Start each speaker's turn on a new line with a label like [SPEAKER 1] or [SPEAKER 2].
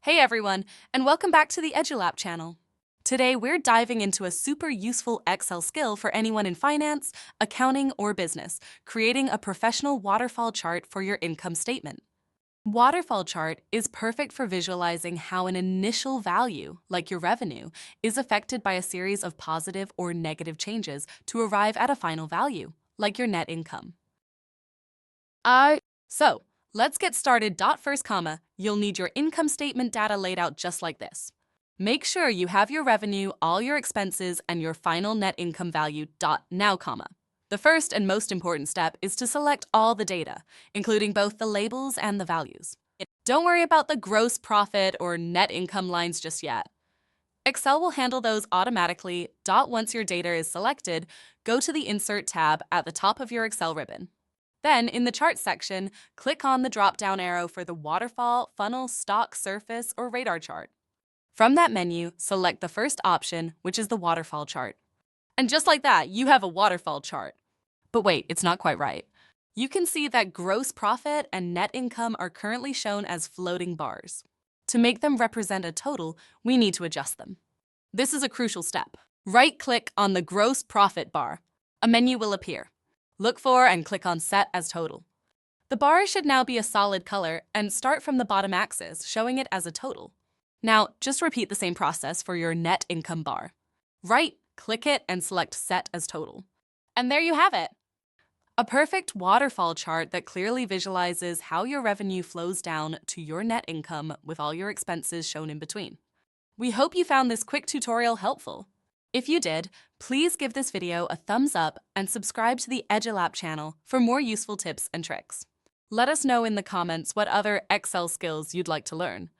[SPEAKER 1] Hey everyone, and welcome back to the EduLab channel. Today we're diving into a super useful Excel skill for anyone in finance, accounting, or business, creating a professional waterfall chart for your income statement. Waterfall chart is perfect for visualizing how an initial value, like your revenue, is affected by a series of positive or negative changes to arrive at a final value, like your net income. So, let's get started. First, comma, you'll need your income statement data laid out just like this. Make sure you have your revenue, all your expenses, and your final net income value. Now, comma. The first and most important step is to select all the data, including both the labels and the values. Don't worry about the gross profit or net income lines just yet. Excel will handle those automatically. Once your data is selected, go to the Insert tab at the top of your Excel ribbon. Then, in the Chart section, click on the drop-down arrow for the Waterfall, Funnel, Stock, Surface, or Radar chart. From that menu, select the first option, which is the Waterfall chart. And just like that, you have a waterfall chart. But wait, it's not quite right. You can see that gross profit and net income are currently shown as floating bars. To make them represent a total, we need to adjust them. This is a crucial step. Right-click on the gross profit bar. A menu will appear. Look for and click on Set as Total. The bar should now be a solid color and start from the bottom axis, showing it as a total. Now, just repeat the same process for your net income bar. Right-click it and select Set as Total. And there you have it. A perfect waterfall chart that clearly visualizes how your revenue flows down to your net income with all your expenses shown in between. We hope you found this quick tutorial helpful. If you did, please give this video a thumbs up and subscribe to the EduLab channel for more useful tips and tricks. Let us know in the comments what other Excel skills you'd like to learn.